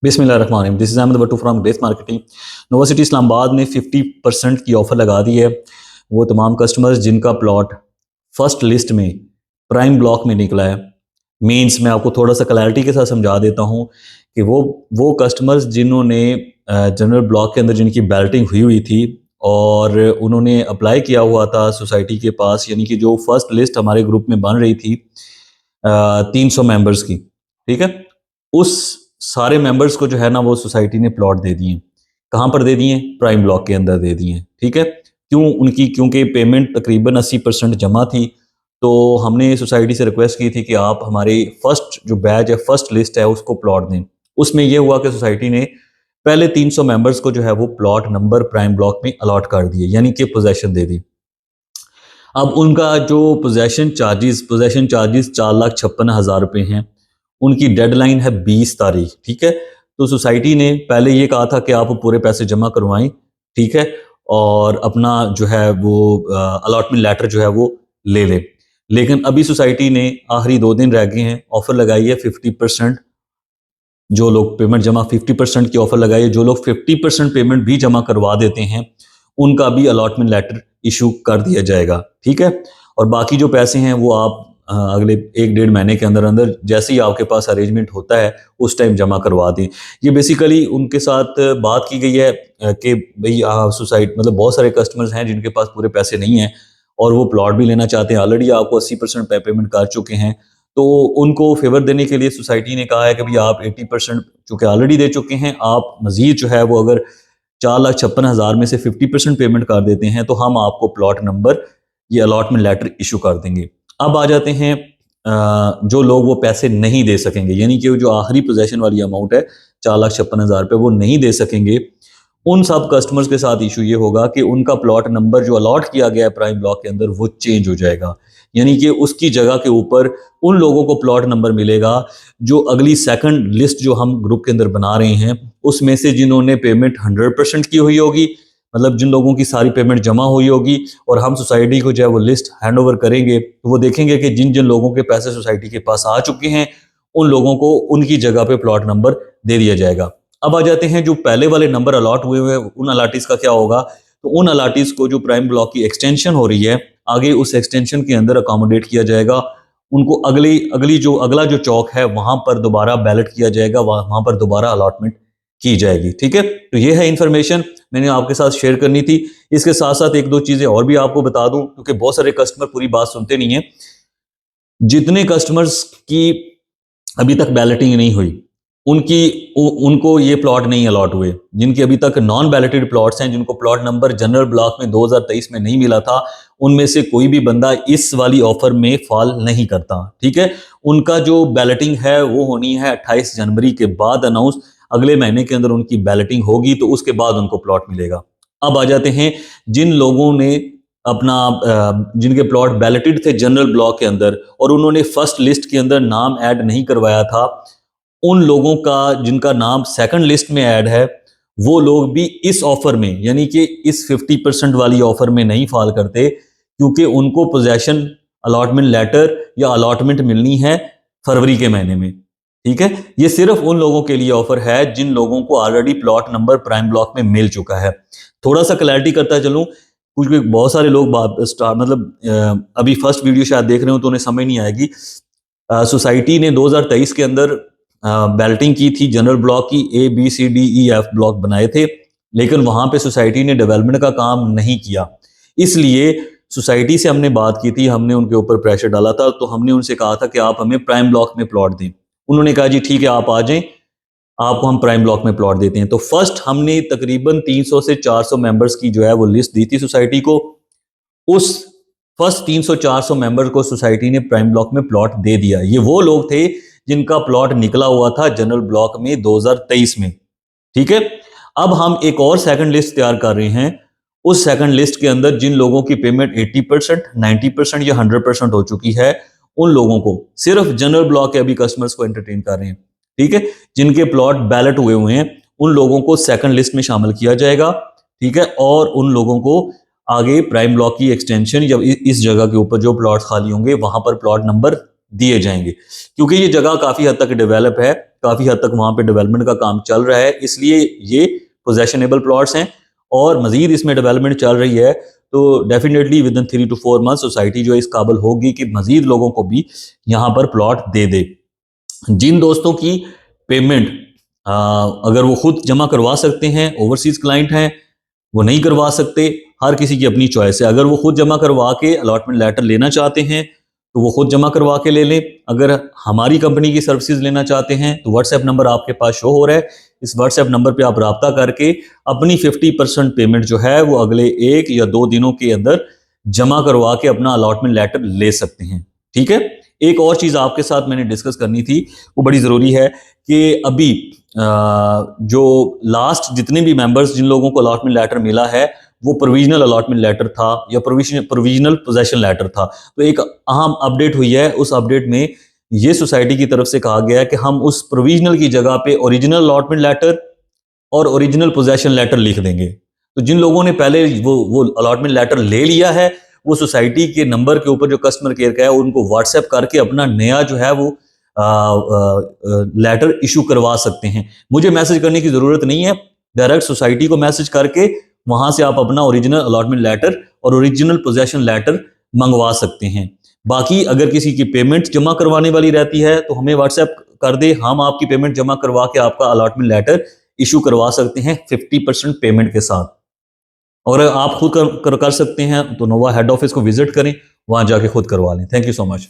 बिस्मिल्लाहिर्रहमानिर्रहीम। This is Ahmed Battu from grace marketing. Nova City Islamabad ने 50% की ऑफ़र लगा दी है। वो तमाम कस्टमर्स जिनका प्लॉट फर्स्ट लिस्ट में प्राइम ब्लॉक में निकला है, मीन्स मैं आपको थोड़ा सा क्लैरिटी के साथ समझा देता हूँ कि वो कस्टमर्स जिन्होंने जनरल ब्लॉक के अंदर जिनकी बैलेटिंग हुई हुई थी और उन्होंने अप्लाई किया हुआ था सोसाइटी के पास, यानी कि जो फर्स्ट लिस्ट हमारे ग्रुप में बन रही थी 300 मेंबर्स की, ठीक है। उस सारे मेंबर्स को जो है ना वो सोसाइटी ने प्लॉट दे दिए। कहाँ पर दे दिए? प्राइम ब्लॉक के अंदर दे दिए, ठीक है। क्यों? उनकी क्योंकि पेमेंट तकरीबन 80% जमा थी, तो हमने सोसाइटी से रिक्वेस्ट की थी कि आप हमारे फर्स्ट जो बैच है, फर्स्ट लिस्ट है, उसको प्लॉट दें। उसमें यह हुआ कि सोसाइटी ने पहले 300 मेंबर्स को जो है वो प्लॉट नंबर प्राइम ब्लॉक में अलॉट कर दिए, यानी कि पोजेशन दे दी। अब उनका जो पोजेशन चार्जेस 4,56,000 रुपये हैं। उनकी डेडलाइन है 20 तारीख, ठीक है। तो सोसाइटी ने पहले ये कहा था कि आप पूरे पैसे जमा करवाएं, ठीक है, और अपना जो है वो अलॉटमेंट लेटर जो है वो ले लें। लेकिन अभी सोसाइटी ने आखिरी 2 दिन रह गए हैं, ऑफर लगाई है 50%। जो लोग पेमेंट जमा 50% की ऑफर लगाई है, जो लोग 50% पेमेंट भी जमा करवा देते हैं उनका भी अलॉटमेंट लेटर इशू कर दिया जाएगा, ठीक है। और बाकी जो पैसे हैं वो आप अगले 1-1.5 महीने के अंदर अंदर जैसे ही आपके पास अरेंजमेंट होता है उस टाइम जमा करवा दें। ये बेसिकली उनके साथ बात की गई है कि भाई सोसाइटी मतलब बहुत सारे कस्टमर्स हैं जिनके पास पूरे पैसे नहीं हैं और वो प्लॉट भी लेना चाहते हैं, ऑलरेडी आपको 80% पेमेंट कर चुके हैं। तो उनको फेवर देने के लिए सोसाइटी ने कहा है कि भाई आप 80% चूँकि ऑलरेडी दे चुके हैं, आप मज़ीद जो है वो अगर 4,56,000 में से 50% पेमेंट कर देते हैं तो हम आपको प्लॉट नंबर ये अलॉटमेंट लेटर इशू कर देंगे। अब आ जाते हैं जो लोग वो पैसे नहीं दे सकेंगे, यानी कि जो आखिरी पोजेशन वाली अमाउंट है 4,56,000 रुपये वो नहीं दे सकेंगे। उन सब कस्टमर्स के साथ इशू ये होगा कि उनका प्लॉट नंबर जो अलॉट किया गया है प्राइम ब्लॉक के अंदर वो चेंज हो जाएगा, यानी कि उसकी जगह के ऊपर उन लोगों को प्लॉट नंबर मिलेगा जो अगली सेकंड लिस्ट जो हम ग्रुप के अंदर बना रहे हैं उसमें से जिन्होंने पेमेंट 100% की हुई होगी, मतलब जिन लोगों की सारी पेमेंट जमा हुई होगी। और हम सोसाइटी को जो है वो लिस्ट हैंड ओवर करेंगे तो वो देखेंगे कि जिन जिन लोगों के पैसे सोसाइटी के पास आ चुके हैं उन लोगों को उनकी जगह पे प्लॉट नंबर दे दिया जाएगा। अब आ जाते हैं जो पहले वाले नंबर अलॉट हुए हुए उन अलाटीज का क्या होगा। तो उन अलाटीज को जो प्राइम ब्लॉक की एक्सटेंशन हो रही है आगे उस एक्सटेंशन के अंदर अकोमोडेट किया जाएगा। उनको अगला जो चौक है वहां पर दोबारा बैलेट किया जाएगा, वहां पर दोबारा अलॉटमेंट की जाएगी, ठीक है। तो ये है इंफॉर्मेशन मैंने आपके साथ शेयर करनी थी। इसके साथ साथ 1-2 चीजें और भी आपको बता दूं क्योंकि बहुत सारे कस्टमर पूरी बात सुनते नहीं है। जितने कस्टमर्स की अभी तक बैलेटिंग नहीं हुई उनको ये प्लॉट नहीं अलॉट हुए, जिनके अभी तक नॉन बैलेटेड प्लॉट्स हैं, जिनको प्लॉट नंबर जनरल ब्लॉक में 2023 में नहीं मिला था, उनमें से कोई भी बंदा इस वाली ऑफर में फॉल नहीं करता, ठीक है। उनका जो बैलेटिंग है वो होनी है 28 जनवरी के बाद अनाउंस। अगले महीने के अंदर उनकी बैलेटिंग होगी तो उसके बाद उनको प्लॉट मिलेगा। अब आ जाते हैं जिन लोगों ने अपना जिनके प्लॉट बैलेटेड थे जनरल ब्लॉक के अंदर और उन्होंने फर्स्ट लिस्ट के अंदर नाम ऐड नहीं करवाया था, उन लोगों का जिनका नाम सेकंड लिस्ट में ऐड है वो लोग भी इस ऑफर में यानी कि इस 50% वाली ऑफर में नहीं फॉल करते क्योंकि उनको पोजेशन अलॉटमेंट लेटर या अलॉटमेंट मिलनी है फरवरी के महीने में, ठीक है। ये सिर्फ उन लोगों के लिए ऑफर है जिन लोगों को already plot number prime block में मिल चुका है। थोड़ा सा क्लैरिटी करता चलूं, कुछ बहुत सारे लोग अभी फर्स्ट वीडियो शायद देख रहे हो तो उन्हें समझ नहीं आएगी। सोसाइटी ने 2023 के अंदर बैलेटिंग की थी जनरल ब्लॉक की, ABCDEF ब्लॉक बनाए थे, लेकिन वहां पे सोसाइटी ने डेवलपमेंट का काम नहीं किया। इसलिए सोसाइटी से हमने बात की थी, हमने उनके ऊपर प्रेशर डाला था, तो हमने उनसे कहा था कि आप हमें प्राइम ब्लॉक में प्लॉट दें। उन्होंने कहा जी ठीक है आप आ जाएं, आपको हम प्राइम ब्लॉक में प्लॉट देते हैं। तो फर्स्ट हमने तकरीबन 300 से 400 मेंबर्स की जो है वो लिस्ट दी थी सोसाइटी को। उस फर्स्ट 300-400 मेंबर को सोसाइटी ने प्राइम ब्लॉक में प्लॉट दे दिया। ये वो लोग थे जिनका प्लॉट निकला हुआ था जनरल ब्लॉक में 2023 में, ठीक है। अब हम एक और सेकंड लिस्ट तैयार कर रहे हैं। उस सेकंड लिस्ट के अंदर जिन लोगों की पेमेंट 80%, 90% या 100% हो चुकी है उन लोगों को, सिर्फ जनरल ब्लॉक के अभी कस्टमर्स को एंटरटेन कर रहे हैं, ठीक है। जिनके प्लॉट बैलेट हुए हुए हैं उन लोगों को सेकंड लिस्ट में शामिल किया जाएगा, ठीक है। और उन लोगों को आगे प्राइम ब्लॉक की एक्सटेंशन या इस जगह के ऊपर जो प्लॉट खाली होंगे वहां पर प्लॉट नंबर दिए जाएंगे। क्योंकि ये जगह काफी हद तक डेवलप है, काफ़ी हद तक वहाँ पे डेवलपमेंट का काम चल रहा है, इसलिए ये पोजेशनेबल प्लॉट्स हैं और मजीद इसमें डेवलपमेंट चल रही है। तो definitely with in 3 to 4 month society जो है इस काबिल होगी कि मजीद लोगों को भी यहाँ पर प्लॉट दे दे। जिन दोस्तों की पेमेंट अगर वो खुद जमा करवा सकते हैं, ओवरसीज क्लाइंट हैं, वो नहीं करवा सकते, हर किसी की अपनी चॉइस है। अगर वो खुद जमा करवा के अलॉटमेंट लेटर लेना चाहते हैं तो वो खुद जमा करवा के ले लें। अगर हमारी कंपनी की सर्विसेज लेना चाहते हैं तो व्हाट्सएप नंबर आपके पास शो हो रहा है, इस व्हाट्सएप नंबर पे आप राब्ता करके अपनी 50% पेमेंट जो है वो अगले 1 या 2 दिनों के अंदर जमा करवा के अपना अलॉटमेंट लेटर ले सकते हैं। ठीक है, एक और चीज़ आपके साथ मैंने डिस्कस करनी थी, वो बड़ी ज़रूरी है कि अभी जो लास्ट जितने भी मेंबर्स जिन लोगों को अलॉटमेंट लेटर मिला है वो प्रोविजनल अलॉटमेंट लेटर था या प्रोविजनल पोजेशन लेटर था। तो एक अहम अपडेट हुई है, उस अपडेट में ये सोसाइटी की तरफ से कहा गया है कि हम उस प्रोविजनल की जगह पे ओरिजिनल अलॉटमेंट लेटर और ओरिजिनल पोजेशन लेटर लिख देंगे। तो जिन लोगों ने पहले वो अलॉटमेंट लेटर ले लिया है वो सोसाइटी के नंबर के ऊपर जो कस्टमर केयर का है उनको व्हाट्सएप करके अपना नया जो है वो लेटर इशू करवा सकते हैं। मुझे मैसेज करने की ज़रूरत नहीं है, डायरेक्ट सोसाइटी को मैसेज करके वहां से आप अपना ओरिजिनल अलॉटमेंट लेटर और ओरिजिनल पोजेशन लेटर मंगवा सकते हैं। बाकी अगर किसी की पेमेंट जमा करवाने वाली रहती है तो हमें व्हाट्सएप कर दे, हम आपकी पेमेंट जमा करवा के आपका अलॉटमेंट लेटर इशू करवा सकते हैं 50% पेमेंट के साथ। और आप खुद कर सकते हैं तो नोवा हेड ऑफिस को विजिट करें, वहां जाके खुद करवा लें। Thank you so much.